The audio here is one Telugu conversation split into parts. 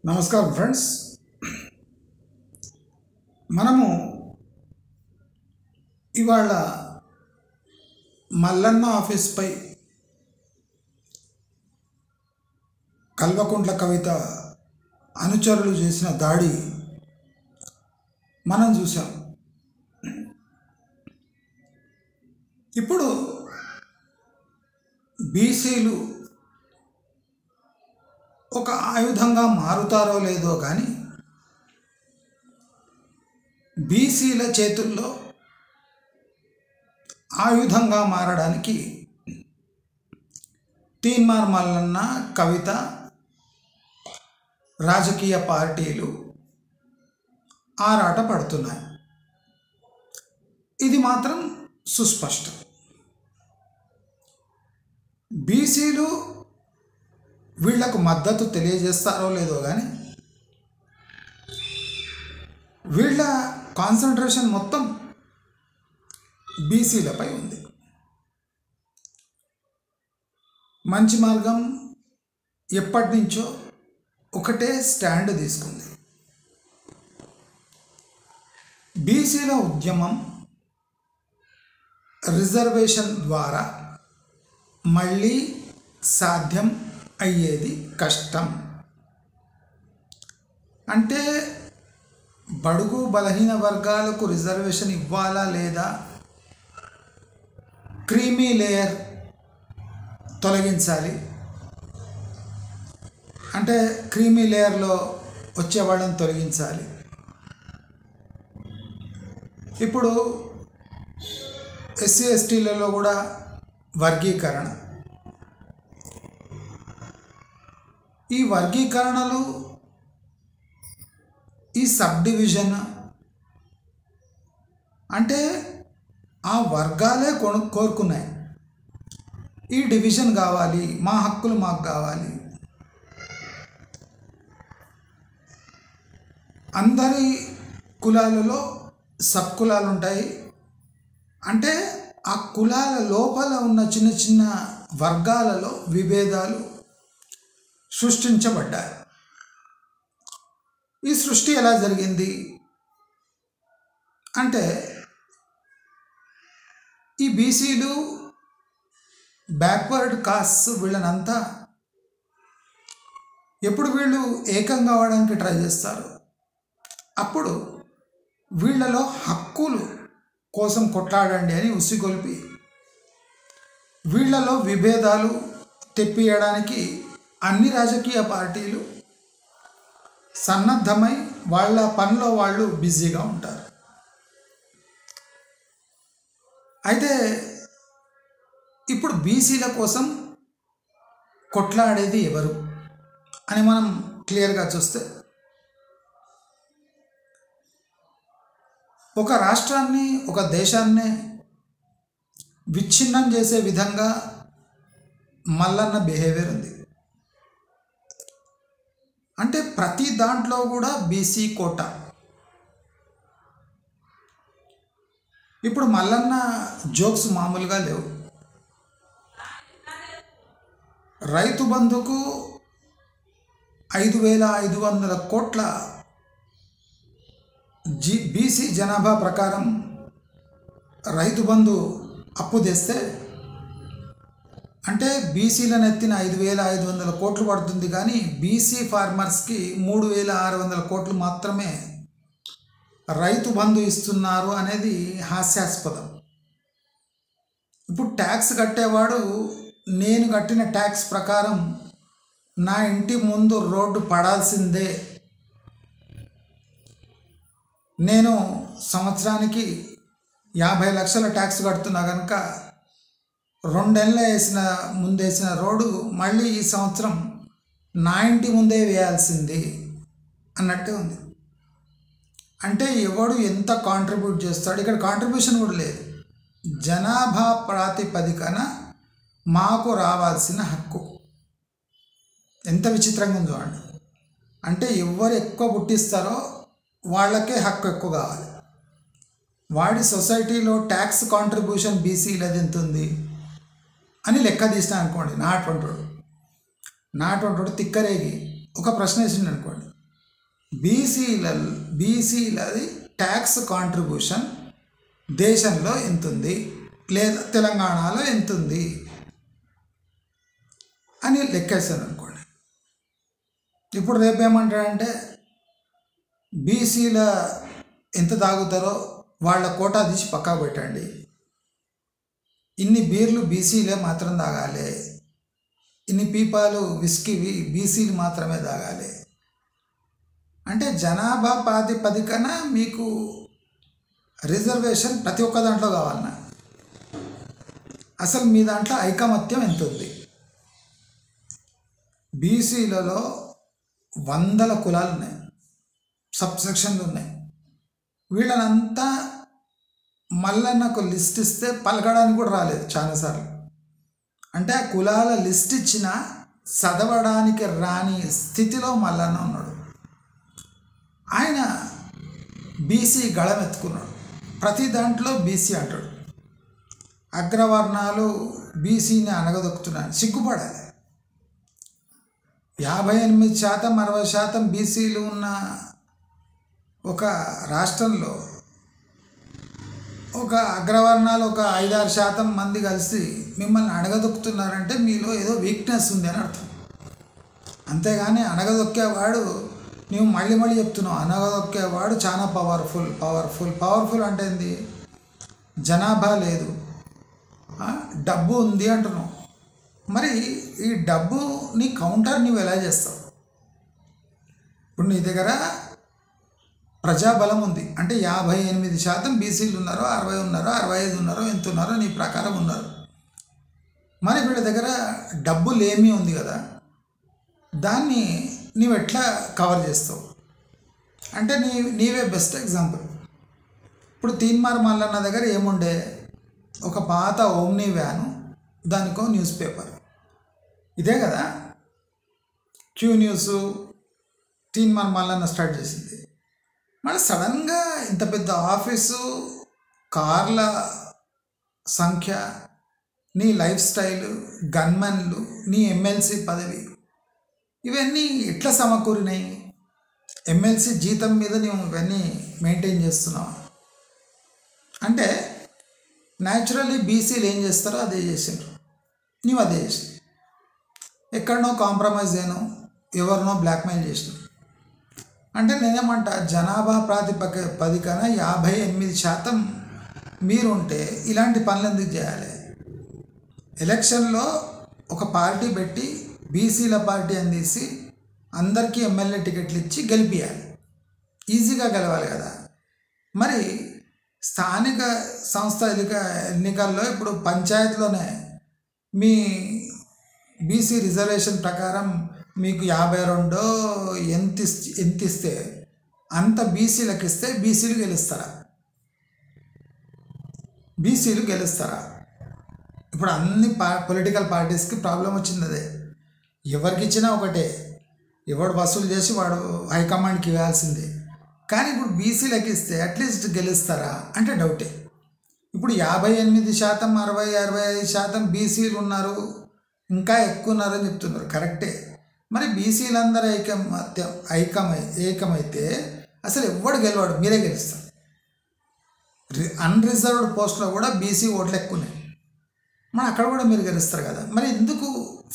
నమస్కారం ఫ్రెండ్స్, మనము ఇవాళ మల్లన్న ఆఫీస్పై కల్వకుంట్ల కవిత అనుచరులు చేసిన దాడి మనం చూసాం. ఇప్పుడు బీసీలు ఒక ఆయుధంగా మారుతారో లేదో కానీ బీసీల చేతుల్లో ఆయుధంగా మారడానికి తీన్మార్ మల్లన్న, కవిత, రాజకీయ పార్టీలు ఆరాట పడుతున్నాయి. ఇది మాత్రం సుస్పష్టం. బీసీలు వీళ్లకు మద్దతు తెలియజేస్తారో లేదో కానీ వీళ్ళ కాన్సన్ట్రేషన్ మొత్తం బీసీలపై ఉంది. మంచి మార్గం ఎప్పటి నుంచో ఒకటే స్టాండ్ తీసుకుంది. బీసీల ఉద్యమం రిజర్వేషన్ ద్వారా మళ్ళీ సాధ్యం అయ్యేది కష్టం. అంటే బడుగు బలహీన వర్గాలకు రిజర్వేషన్ ఇవ్వాలా లేదా, క్రీమీ లేయర్ తొలగించాలి అంటే క్రీమీ లేయర్లో వచ్చేవాళ్ళని తొలగించాలి. ఇప్పుడు ఎస్సీ ఎస్టీలలో కూడా వర్గీకరణ. ఈ వర్గీకరణలు, ఈ సబ్ డివిజన్ అంటే ఆ వర్గాలే కోరుకున్నాయి, ఈ డివిజన్ కావాలి, మా హక్కులు మాకు కావాలి. అందరి కులాలలో సబ్ కులాలు ఉంటాయి. అంటే ఆ కులాల లోపల ఉన్న చిన్న చిన్న వర్గాలలో విభేదాలు సృష్టించబడ్డాయి. ఈ సృష్టి ఎలా జరిగింది అంటే, ఈ బీసీలు, బ్యాక్వర్డ్ కాస్ట్ వీళ్ళనంతా ఎప్పుడు వీళ్ళు ఏకం కావడానికి ట్రై చేస్తారు, అప్పుడు వీళ్ళలో హక్కులు కోసం కొట్లాడండి అని ఉసిగొల్పి వీళ్ళలో విభేదాలు తెప్పియడానికి అన్ని రాజకీయ పార్టీలు సన్నద్ధమై వాళ్ళ పనిలో వాళ్ళు బిజీగా ఉంటారు. అయితే ఇప్పుడు బీసీల కోసం కొట్లాడేది ఎవరు అని మనం క్లియర్గా చూస్తే, ఒక రాష్ట్రాన్ని, ఒక దేశాన్ని విచ్ఛిన్నం చేసే విధంగా మల్లన్న బిహేవియర్ ఉంది. అంటే ప్రతి దాంట్లో కూడా బీసీ కోట. ఇప్పుడు మల్లన్న జోక్స్ మామూలుగా లేవు. రైతు బంధుకు 5,500 కోట్ల బీసీ జనాభా ప్రకారం రైతు బంధు అప్పు తెస్తే, అంటే బీసీలను ఎత్తిన 5,500 కోట్లు పడుతుంది, కానీ బీసీ ఫార్మర్స్కి 3,600 కోట్లు మాత్రమే రైతు బంధు ఇస్తున్నారు అనేది హాస్యాస్పదం. ఇప్పుడు ట్యాక్స్ కట్టేవాడు, నేను కట్టిన ట్యాక్స్ ప్రకారం నా ఇంటి ముందు రోడ్డు పడాల్సిందే, నేను సంవత్సరానికి 50 లక్షల ట్యాక్స్ కడుతున్నా కనుక 2 ఏళ్ళ ముందేసిన రోడ్డు మళ్ళీ ఈ సంవత్సరం నా ఇంటి ముందే వేయాల్సింది అన్నట్టే ఉంది. అంటే ఎవడు ఎంత కాంట్రిబ్యూట్ చేస్తాడు, ఇక్కడ కాంట్రిబ్యూషన్ కూడా లేదు. జనాభా ప్రాతిపదికన మాకు రావాల్సిన హక్కు. ఎంత విచిత్రంగా ఉందో అండి. అంటే ఎవరు ఎక్కువ పుట్టిస్తారో వాళ్ళకే హక్కు ఎక్కువ కావాలి. వాడి సొసైటీలో ట్యాక్స్ కాంట్రిబ్యూషన్ బీసీలది ఎంత ఉంది అని లెక్క తీసినా అనుకోండి, నా అటువంటివాడు తిక్కరేగి ఒక ప్రశ్న వేసిండు అనుకోండి, బీసీలది ట్యాక్స్ కాంట్రిబ్యూషన్ దేశంలో ఎంతుంది లేదా తెలంగాణలో ఎంతుంది అని లెక్కేశాను అనుకోండి. ఇప్పుడు రేపేమంటాడంటే బీసీల ఎంత తాగుతారో వాళ్ళ కోటా తీసి పక్కా పెట్టండి, ఇన్ని బీర్లు బీసీలే మాత్రం తాగాలి, ఇన్ని పీపాలు విస్కీ బీసీలు మాత్రమే తాగాలి అంటే జనాభా ప్రాతిపదికన మీకు రిజర్వేషన్ ప్రతి ఒక్క దాంట్లో కావాలన్నా. అసలు మీ దాంట్లో ఐకమత్యం ఎంత ఉంది? బీసీలలో వందల కులాలు ఉన్నాయి, సబ్సెక్షన్లు ఉన్నాయి. వీళ్ళనంతా మళ్ళీ నాకు లిస్ట్ ఇస్తే పలకడానికి కూడా రాలేదు చాలాసార్లు. అంటే ఆ కులాల లిస్ట్ ఇచ్చినా చదవడానికి రాని స్థితిలో మల్లన్న ఉన్నాడు. ఆయన బీసీ గళం ఎత్తుకున్నాడు, ప్రతి దాంట్లో బీసీ అంటాడు. అగ్రవర్ణాలు బీసీని అణగదొక్కుతున్నాను, సిగ్గుపడాలి. 58% 60% బీసీలు ఉన్న ఒక రాష్ట్రంలో ఒక అగ్రవర్ణాలు ఒక 5-6% మంది కలిసి మిమ్మల్ని అణగదొక్కుతున్నారంటే మీలో ఏదో వీక్నెస్ ఉంది అని అర్థం. అంతేగాని అణగదొక్కేవాడు, నువ్వు మళ్ళీ మళ్ళీ చెప్తున్నావు, అణగదొక్కేవాడు చాలా పవర్ఫుల్ అంటే ఏంది? జనాభా లేదు, డబ్బు ఉంది అంటున్నావు. మరి ఈ డబ్బుని కౌంటర్ నువ్వు ఎలా చేస్తావు? ఇప్పుడు నీ దగ్గర ప్రజాబలం ఉంది అంటే 58% బీసీలు ఉన్నారు, 60 ఉన్నారు, 65 ఉన్నారు, ఎంత ఉన్నారో నీ ప్రకారం ఉన్నారు. మరి వీళ్ళ దగ్గర డబ్బులేమీ ఉంది కదా, దాన్ని నువ్వు ఎట్లా కవర్ చేస్తావు అంటే నీవే బెస్ట్ ఎగ్జాంపుల్. ఇప్పుడు తీన్మార్ మల్లన్న దగ్గర ఏముండే? ఒక పాత ఓమ్నీ వ్యాను, దానికో న్యూస్ పేపర్, ఇదే కదా Q News. Teenmaar Mallanna start చేసింది. మళ్ళీ సడన్గా ఇంత పెద్ద ఆఫీసు, కార్ల సంఖ్య, నీ లైఫ్ స్టైలు, గన్మెన్లు, నీ ఎమ్మెల్సీ పదవి, ఇవన్నీ ఎట్లా సమకూరినాయి? ఎమ్మెల్సీ జీతం మీద నువ్వు ఇవన్నీ మెయింటైన్ చేస్తున్నావు అంటే న్యాచురల్లీ బీసీలు ఏం చేస్తారో అదే చేసిండ్రు, నువ్వు అదే చేసినావు. ఎక్కడనో కాంప్రమైజ్ అయ్యాను, ఎవరినో బ్లాక్మెయిల్ చేసినావు అంటే నేనేమంటా, జనాభా ప్రాతిపదికన 58% మీరుంటే ఇలాంటి పనులు ఎందుకు చేయాలి? ఎలక్షన్లో ఒక పార్టీ పెట్టి బీసీల పార్టీ అని తీసి అందరికీ ఎమ్మెల్యే టికెట్లు ఇచ్చి గెలిపియాలి, ఈజీగా గెలవాలి కదా. మరి స్థానిక సంస్థ ఎన్నికల్లో ఇప్పుడు పంచాయతీలోనే మీ బీసీ రిజర్వేషన్ ప్రకారం మీకు 52 ఎంత ఇస్తే అంత బీసీలకు ఇస్తే బీసీలు గెలుస్తారా? ఇప్పుడు అన్ని పొలిటికల్ పార్టీస్కి ప్రాబ్లం వచ్చింది అదే. ఎవరికి ఇచ్చినా ఒకటే, ఎవడు వసూలు చేసి వాడు హైకమాండ్కి ఇవ్వాల్సిందే. కానీ ఇప్పుడు బీసీలకు ఇస్తే అట్లీస్ట్ గెలుస్తారా అంటే డౌటే. ఇప్పుడు 58%, 60-65% బీసీలు ఉన్నారు, ఇంకా ఎక్కువ ఉన్నారని చెప్తున్నారు, కరెక్టే. మరి బీసీలందరూ ఏకమైతే అసలు ఎవడు గెలవాడు, మీరే గెలుస్తారు. అన్రిజర్వ్డ్ పోస్ట్లో కూడా బీసీ ఓట్లు ఎక్కువనే, మరి అక్కడ కూడా మీరు గెలుస్తారు కదా. మరి ఎందుకు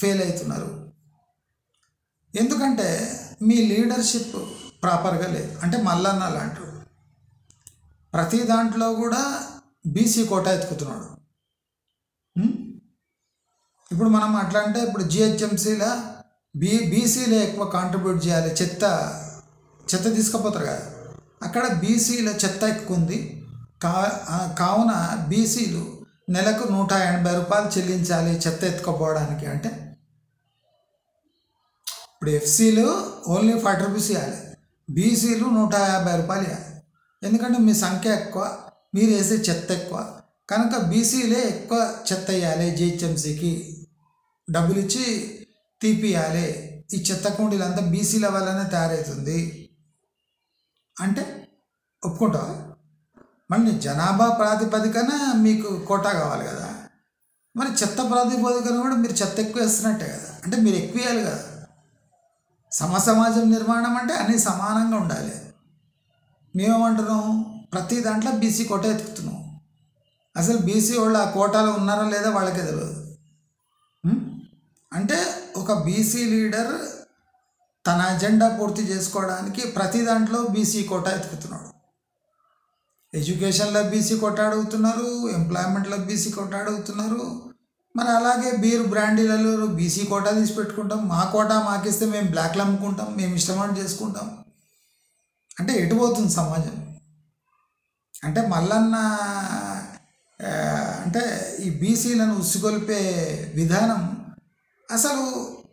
ఫెయిల్ అవుతున్నారు? ఎందుకంటే మీ లీడర్షిప్ ప్రాపర్గా లేదు. అంటే మల్లన్న లాంటి ప్రతి దాంట్లో కూడా బీసీ కోటా ఎత్తుకుతున్నాడు. ఇప్పుడు మనం అట్లా అంటే ఇప్పుడు జిహెచ్ఎంసీలో బీసీలే ఎక్కువ కాంట్రిబ్యూట్ చేయాలి, చెత్త తీసుకుపోతారు కదా, అక్కడ బీసీల చెత్త ఎక్కువ ఉంది. కావున బీసీలు నెలకు 180 రూపాయలు చెల్లించాలి చెత్త ఎత్తుకుపోవడానికి. అంటే ఇప్పుడు ఎఫ్సీలు ఓన్లీ 40 రూపీస్ ఇవ్వాలి, బీసీలు 150 రూపాయలు ఇవ్వాలి. ఎందుకంటే మీ సంఖ్య ఎక్కువ, మీరు వేసే చెత్త ఎక్కువ కనుక బీసీలే ఎక్కువ చెత్త వేయాలి, జిహెచ్ఎంసీకి డబ్బులు ఇచ్చి తీపియాలి. ఈ చెత్త కుండీలంతా బీసీల వల్లనే తయారవుతుంది అంటే ఒప్పుకుంటావా? మళ్ళీ జనాభా ప్రాతిపదికన మీకు కోటా కావాలి కదా, మరి చెత్త ప్రాతిపదికన కూడా మీరు చెత్త ఎక్కువ వేస్తున్నట్టే కదా, అంటే మీరు ఎక్కువ వేయాలి కదా. సమసమాజం నిర్మాణం అంటే అన్నీ సమానంగా ఉండాలి. మేమేమంటున్నాం, ప్రతి దాంట్లో బీసీ కోట ఎత్తుకుతున్నాం. అసలు బీసీ వాళ్ళు ఆ కోటాలో ఉన్నారో లేదా వాళ్ళకే తెలియదు. అంటే ఒక బీసీ లీడర్ తన అజెండా పూర్తి చేసుకోవడానికి ప్రతి దాంట్లో బీసీ కోట ఎత్తుకుతున్నాడు. ఎడ్యుకేషన్లో బీసీ కోట అడుగుతున్నారు, ఎంప్లాయ్మెంట్లో బీసీ కోట అడుగుతున్నారు. మరి అలాగే బీర్ బ్రాండీలలో బీసీ కోటా తీసి పెట్టుకుంటాం. మా కోటా మాకిస్తే మేము బ్లాక్లు అమ్ముకుంటాం, మేము ఇష్టమని చేసుకుంటాం. అంటే ఎటు పోతుంది సమాజం? అంటే మల్లన్న అంటే ఈ బీసీలను ఉసిగొల్పే విధానం అసలు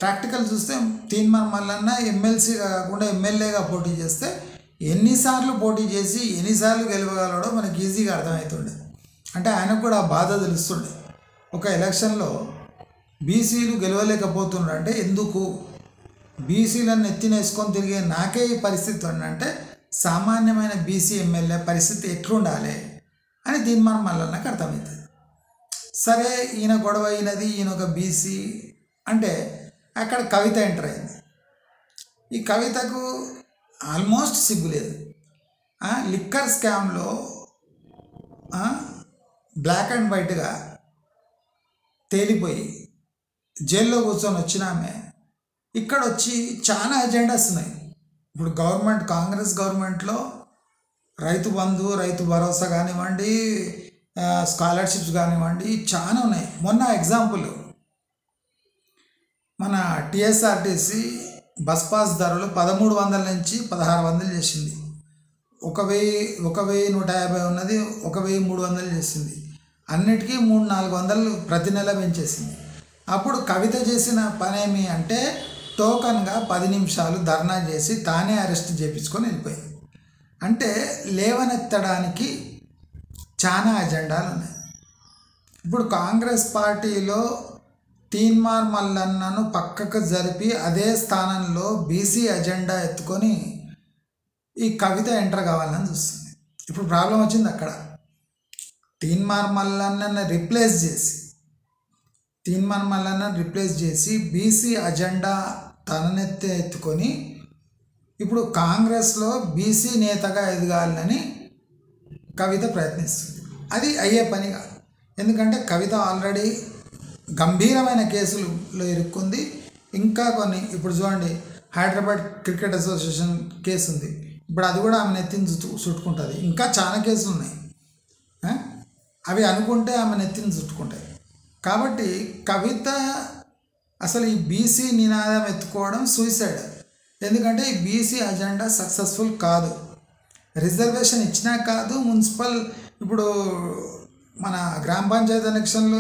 ప్రాక్టికల్ చూస్తే తీన్మార్ మల్లన్న ఎమ్మెల్సీ కాకుండా ఎమ్మెల్యేగా పోటీ చేస్తే ఎన్నిసార్లు పోటీ చేసి ఎన్నిసార్లు గెలవగలడో మనకి ఈజీగా అర్థమవుతుండే. అంటే ఆయనకు కూడా ఆ బాధ తెలుస్తుండే. ఒక ఎలక్షన్లో బీసీలు గెలవలేకపోతున్నారు అంటే ఎందుకు, బీసీలను ఎత్తినేసుకొని తిరిగే నాకే ఈ పరిస్థితి అంటే సామాన్యమైన బీసీ ఎమ్మెల్యే పరిస్థితి ఎట్లుండాలి అని తీన్మార్ మల్లన్నకు అర్థమవుతుంది. సరే, ఈయన గొడవ అయినది, ఈయన ఒక బీసీ అంటే అక్కడ కవిత ఎంటర్ అయింది. ఈ కవితకు ఆల్మోస్ట్ సిగ్గులేదు. లిక్కర్ స్కామ్లో బ్లాక్ అండ్ వైట్గా తేలిపోయి జైల్లో కూర్చొని వచ్చిన ఆమె ఇక్కడ వచ్చి చాలా ఎజెండాస్ ఉన్నాయి. ఇప్పుడు గవర్నమెంట్, కాంగ్రెస్ గవర్నమెంట్లో రైతు బంధు, రైతు భరోసా కానివ్వండి, స్కాలర్షిప్స్ కానివ్వండి, చాలా ఉన్నాయి. మొన్న ఎగ్జాంపుల్ మన టీఎస్ఆర్టీసీ బస్ పాస్ ధరలు 1300 నుంచి 1600 చేసింది. 1150 ఉన్నది 1300 చేసింది. అన్నిటికీ 300-400 ప్రతి నెల పెంచేసింది. అప్పుడు కవిత చేసిన పనేమి అంటే టోకన్గా 10 నిమిషాలు ధర్నా చేసి తానే అరెస్ట్ చేయించుకొని వెళ్ళిపోయింది. అంటే లేవనెత్తడానికి చాలా అజెండాలు ఉన్నాయి. ఇప్పుడు కాంగ్రెస్ పార్టీలో తీన్మార్ మల్లన్నను పక్కకు జరిపి అదే స్థానంలో బీసీ అజెండా ఎత్తుకొని ఈ కవిత ఎంటర్ కావాలని చూస్తుంది. ఇప్పుడు ప్రాబ్లం వచ్చింది అక్కడ. తీన్మార్ మల్లన్నను రిప్లేస్ చేసి బీసీ అజెండా తననెత్తి ఎత్తుకొని ఇప్పుడు కాంగ్రెస్లో బీసీ నేతగా ఎదగాలని కవిత ప్రయత్నిస్తుంది. అది అయ్యే పని కాదు. ఎందుకంటే కవిత ఆల్రెడీ గంభీరమైన కేసులలో ఇరుక్కుంది. ఇంకా కొన్ని ఇప్పుడు చూడండి, హైదరాబాద్ క్రికెట్ అసోసియేషన్ కేసు ఉంది. ఇప్పుడు అది కూడా ఆమె నెత్తిని చుట్టుకుంటుంది. ఇంకా చాలా కేసులు ఉన్నాయి. అవి అనుకుంటే ఆమె నెత్తిని చుట్టుకుంటాయి. కాబట్టి కవిత అసలు ఈ బీసీ నినాదం ఎత్తుకోవడం సూసైడ్. ఎందుకంటే ఈ బీసీ అజెండా సక్సెస్ఫుల్ కాదు. రిజర్వేషన్ ఇచ్చినా కాదు, మున్సిపల్ ఇప్పుడు మన గ్రామ పంచాయతీ ఎలక్షన్లో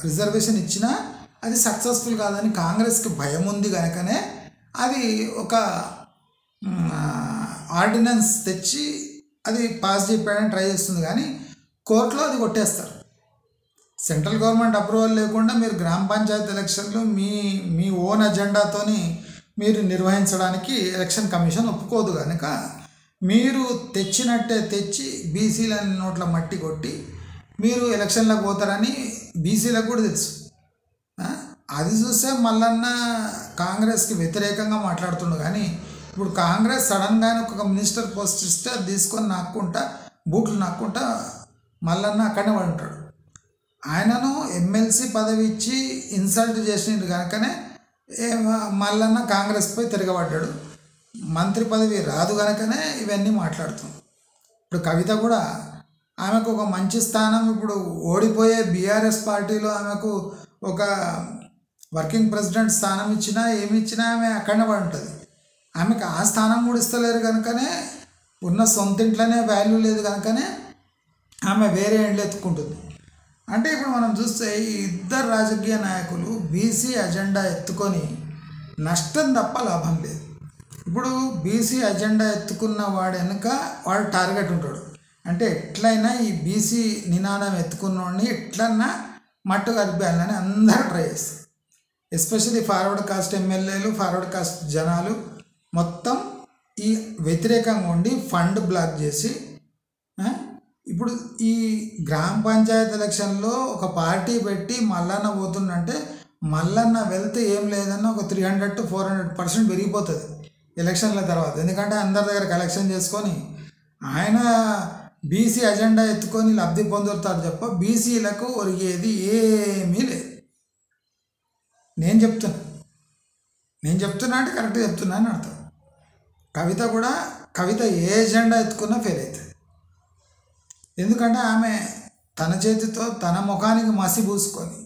రిజర్వేషన్ ఇచ్చినా అది సక్సెస్ఫుల్ కాదని కాంగ్రెస్కి భయం ఉంది కనుకనే అది ఒక ఆర్డినెన్స్ తెచ్చి అది పాస్ చేయడానికి ట్రై చేస్తుంది. కానీ కోర్టులో అది కొట్టేస్తారు. సెంట్రల్ గవర్నమెంట్ అప్రూవల్ లేకుండా మీరు గ్రామ పంచాయతీ ఎలక్షన్లు మీ ఓన్ అజెండాతోని మీరు నిర్వహించడానికి ఎలక్షన్ కమిషన్ ఒప్పుకోదు. కనుక మీరు తెచ్చినట్టే తెచ్చి బీసీల నోట్ల మట్టి కొట్టి మీరు ఎలక్షన్లకు పోతారని బీసీలకు కూడా తెలుసు. అది చూస్తే మల్లన్న కాంగ్రెస్కి వ్యతిరేకంగా మాట్లాడుతుండు. కానీ ఇప్పుడు కాంగ్రెస్ సడన్గానే ఒక మినిస్టర్ పోస్ట్ ఇస్తే అది తీసుకొని బూట్లు నాక్కుంటా మల్లన్న అక్కడనే పడి ఉంటాడు. ఆయనను ఎమ్మెల్సీ పదవి ఇచ్చి ఇన్సల్ట్ చేసిండు కనుకనే మల్లన్న కాంగ్రెస్పై తిరగబడ్డాడు. మంత్రి పదవి రాదు కనుకనే ఇవన్నీ మాట్లాడుతుంది. ఇప్పుడు కవిత కూడా ఆమెకు ఒక మంచి స్థానం, ఇప్పుడు ఓడిపోయే బీఆర్ఎస్ పార్టీలో ఆమెకు ఒక వర్కింగ్ ప్రెసిడెంట్ స్థానం ఇచ్చినా ఏమి ఇచ్చినా ఆమె అక్కడనే పడి ఉంటుంది. ఆమెకు ఆ స్థానం కూడా ఇస్తలేరు కనుకనే, ఉన్న సొంత ఇంట్లోనే వాల్యూ లేదు కనుకనే ఆమె వేరే ఎండ్లు ఎత్తుకుంటుంది. అంటే ఇప్పుడు మనం చూస్తే ఈ ఇద్దరు రాజకీయ నాయకులు బీసీ అజెండా ఎత్తుకొని నష్టం తప్ప లాభం లేదు. ఇప్పుడు బీసీ అజెండా ఎత్తుకున్న వాడు వెనుక వాడు టార్గెట్ ఉంటాడు. అంటే ఎట్లయినా ఈ బీసీ నినాదం ఎత్తుకున్నవాడిని ఎట్లన్నా మట్టు కలిపేయాలని అందరూ ట్రై చేస్తారు. ఎస్పెషల్లీ ఫార్వర్డ్ కాస్ట్ ఎమ్మెల్యేలు, ఫార్వర్డ్ కాస్ట్ జనాలు మొత్తం ఈ వ్యతిరేకంగా ఉండి ఫండ్ బ్లాక్ చేసి ఇప్పుడు ఈ గ్రామ పంచాయతీ ఎలక్షన్లో ఒక పార్టీ పెట్టి మల్లన్న పోతుందంటే మల్లన్న వెల్త్ ఏం లేదన్నా ఒక 300 to 400% పెరిగిపోతుంది ఎలక్షన్ల తర్వాత. ఎందుకంటే అందరి దగ్గర కలెక్షన్ చేసుకొని ఆయన బీసీ అజెండా ఎత్తుకొని లబ్ధి పొందుతారు తప్ప బీసీలకు ఒరిగేది ఏమీ లేదు. నేను చెప్తున్నా అంటే కరెక్ట్గా చెప్తున్నా అని అర్థం. కవిత ఏ ఎజెండా ఎత్తుకున్నా ఫెయిల్ అవుతుంది. ఎందుకంటే ఆమె తన చేతితో తన ముఖానికి మసి పూసుకొని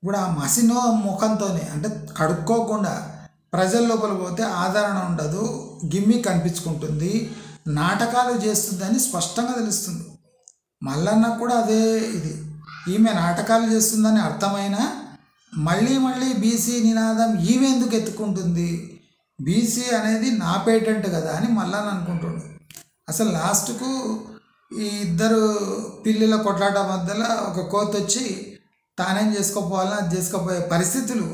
ఇప్పుడు ఆ మసినో ముఖంతోనే అంటే కడుక్కోకుండా ప్రజల లోపల పోతే ఆదరణ ఉండదు, గిమ్మి కనిపించుకుంటుంది, నాటకాలు చేస్తుందని స్పష్టంగా తెలుస్తుంది. మల్లన్న కూడా అదే ఇది. ఈమె నాటకాలు చేస్తుందని అర్థమైనా మళ్ళీ బీసీ నినాదం ఈమె ఎందుకు ఎత్తుకుంటుంది, బీసీ అనేది నా పేటెంట్ కదా అని మల్లన్న అనుకుంటుండు. అసలు లాస్ట్కు ఈ ఇద్దరు పిల్లల కొట్లాట మధ్యలో ఒక కోత వచ్చి తానేం చేసుకోపోవాలని అది చేసుకోపోయే పరిస్థితులు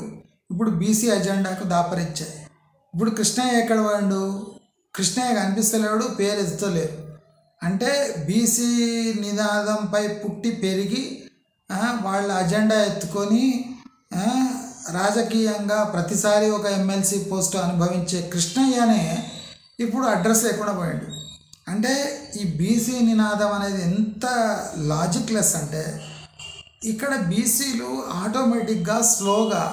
ఇప్పుడు బీసీ అజెండాకు దాపరిచ్చాయి. ఇప్పుడు కృష్ణయ్య ఎక్కడ వాడు, కృష్ణయ్య కనిపిస్తలేడు, పేరు ఎత్తుతలేరు. అంటే బీసీ నినాదంపై పుట్టి పెరిగి వాళ్ళ అజెండా ఎత్తుకొని రాజకీయంగా ప్రతిసారి ఒక ఎమ్మెల్సీ పోస్టు అనుభవించే కృష్ణయ్యనే ఇప్పుడు అడ్రస్ లేకుండా పోయాడు. అంటే ఈ బీసీ నినాదం అనేది ఎంత లాజిక్లెస్ అంటే ఇక్కడ బీసీలు ఆటోమేటిక్గా స్లోగా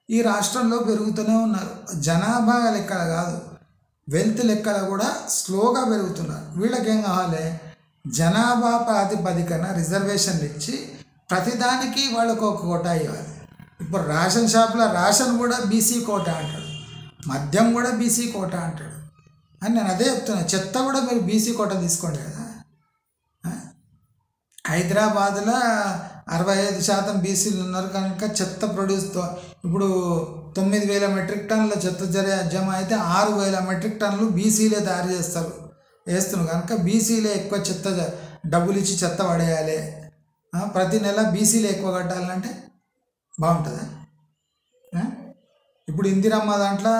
ఈ రాష్ట్రంలో పెరుగుతూనే ఉన్నారు. జనాభా లెక్కల కాదు, వెల్త్ లెక్కల కూడా స్లోగా పెరుగుతున్నారు. వీళ్ళకేం కావాలి, జనాభా ప్రాతిపదికన రిజర్వేషన్లు ఇచ్చి ప్రతిదానికి వాళ్ళకు ఒక కోటా ఇవ్వాలి. ఇప్పుడు రేషన్ షాప్లో రేషన్ కూడా బీసీ కోటా అంటాడు, మద్యం కూడా బీసీ కోటా అంటాడు అని నేను అదే చెప్తున్నాను. చెత్త కూడా మీరు బీసీ కోటా తీసుకోండి కదా. హైదరాబాద్లో 65% బీసీలు ఉన్నారు కనుక చెత్త ప్రొడ్యూస్తో ఇప్పుడు 9,000 మెట్రిక్ టన్నుల చెత్త జమ అయితే 6,000 మెట్రిక్ టన్నులు బీసీలే తయారు వేస్తున్నారు కనుక బీసీలే ఎక్కువ చెత్త డబ్బులు ఇచ్చి చెత్త పడేయాలి, ప్రతి నెల బీసీలే ఎక్కువ కట్టాలంటే బాగుంటుందా? ఇప్పుడు ఇందిరమ్మ దాంట్లో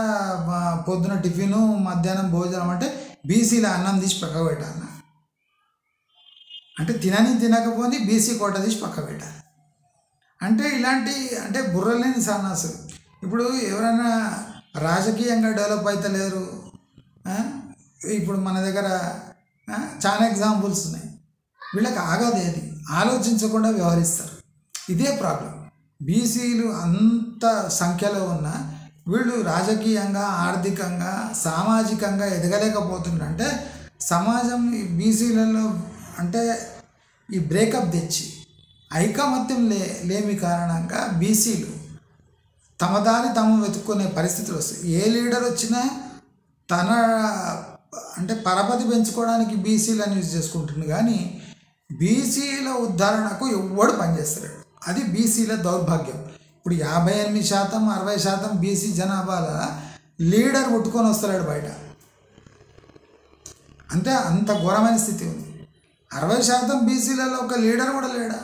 పొద్దున టిఫిను మధ్యాహ్నం భోజనం అంటే బీసీల అన్నం తీసి పక్క పెట్టాలి, అంటే తినకపోతే బీసీ కోట తీసి పక్క పెట్టాలి. అంటే ఇలాంటి అంటే బుర్రలేని సన్నాసులు. ఇప్పుడు ఎవరైనా రాజకీయంగా డెవలప్ అవుతలేరు. ఇప్పుడు మన దగ్గర చాలా ఎగ్జాంపుల్స్ ఉన్నాయి. వీళ్ళకి ఆగదేది, ఆలోచించకుండా వ్యవహరిస్తారు. ఇదే ప్రాబ్లం. బీసీలు అంత సంఖ్యలో ఉన్న వీళ్ళు రాజకీయంగా ఆర్థికంగా సామాజికంగా ఎదగలేకపోతుందంటే సమాజం ఈ బీసీలలో అంటే ఈ బ్రేకప్ తెచ్చి ఐకమత్యం లేమి కారణంగా బీసీలు తమ దారి తాము వెతుక్కునే పరిస్థితులు వస్తాయి. ఏ లీడర్ వచ్చినా తన అంటే పరపతి పెంచుకోవడానికి బీసీలను యూజ్ చేసుకుంటుంది, కానీ బీసీల ఉద్ధరణకు ఎవ్వడు పనిచేస్తాడు. అది బీసీల దౌర్భాగ్యం. ఇప్పుడు 58% 60% బీసీ జనాభాల లీడర్ పుట్టుకొని వస్తాడు బయట. అంటే అంత ఘోరమైన స్థితి ఉంది. 60% బీసీలలో ఒక లీడర్ కూడా లేడా?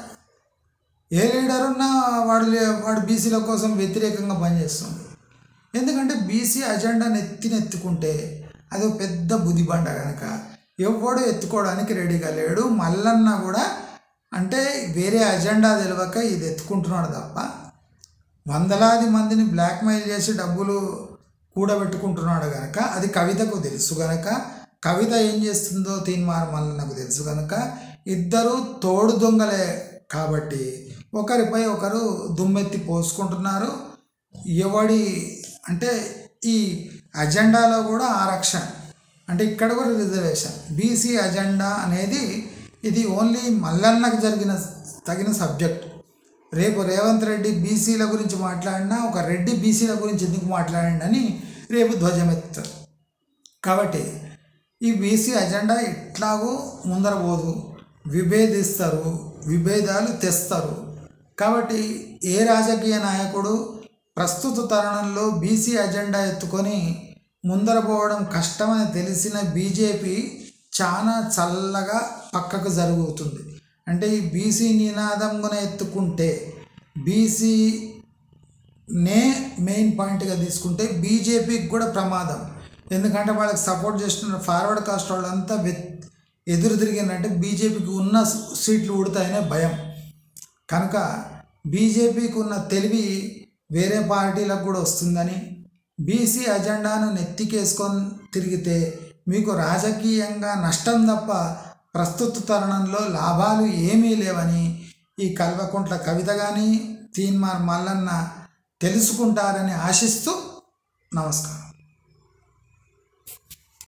ఏ లీడర్ ఉన్నా వాడు బీసీల కోసం వ్యతిరేకంగా పనిచేస్తుంది. ఎందుకంటే బీసీ అజెండాను ఎత్తుకుంటే అది ఒక పెద్ద బుద్ధిబండ కనుక ఎవడు ఎత్తుకోవడానికి రెడీగా లేడు. మల్లన్న కూడా అంటే వేరే అజెండా తెలియక ఇది ఎత్తుకుంటున్నాడు తప్ప వందలాది మందిని బ్లాక్మెయిల్ చేసి డబ్బులు కూడబెట్టుకుంటున్నాడు కనుక అది కవితకు తెలుసు కనుక కవిత ఏం చేస్తుందో తీన్మార్ మల్లన్నకు తెలుసు కనుక ఇద్దరు తోడు దొంగలే కాబట్టి ఒకరిపై ఒకరు దుమ్మెత్తి పోసుకుంటున్నారు. ఎవడి అంటే ఈ అజెండాలో కూడా ఆరక్షణ అంటే ఇక్కడ కూడా రిజర్వేషన్. బీసీ అజెండా అనేది ఇది ఓన్లీ మల్లన్నకు తగిన సబ్జెక్ట్. రేపు రేవంత్ రెడ్డి బీసీల గురించి మాట్లాడినా ఒక రెడ్డి బీసీల గురించి ఎందుకు మాట్లాడండి రేపు ధ్వజమెత్తారు. కాబట్టి ఈ బీసీ అజెండా ఎట్లాగో ముందర పోదు, విభేదిస్తారు, విభేదాలు తెస్తారు. కాబట్టి ఏ రాజకీయ నాయకుడు ప్రస్తుత తరుణంలో బీసీ అజెండా ఎత్తుకొని ముందర పోవడం కష్టమని తెలిసిన బీజేపీ చాలా చల్లగా పక్కకు జరుగుతుంది. అంటే ఈ బీసీ నినాదంగా ఎత్తుకుంటే బీసీనే మెయిన్ పాయింట్గా తీసుకుంటే బీజేపీకి కూడా ప్రమాదం. ఎందుకంటే వాళ్ళకి సపోర్ట్ చేస్తున్న ఫార్వర్డ్ కాస్ట్ వాళ్ళంతా ఎదురు తిరిగిందంటే బీజేపీకి ఉన్న సీట్లు ఉడతాయనే భయం. కనుక బీజేపీకి ఉన్న తెలివి వేరే పార్టీలకు కూడా వస్తుందని, బీసీ అజెండాను నెత్తికేసుకొని తిరిగితే మీకు రాజకీయంగా నష్టం తప్ప ప్రస్తుత తరుణంలో లాభాలు ఏమీ లేవని ఈ కల్వకుంట్ల కవిత కానీ తీన్మార్ మల్లన్న తెలుసుకుంటారని ఆశిస్తూ నమస్కారం.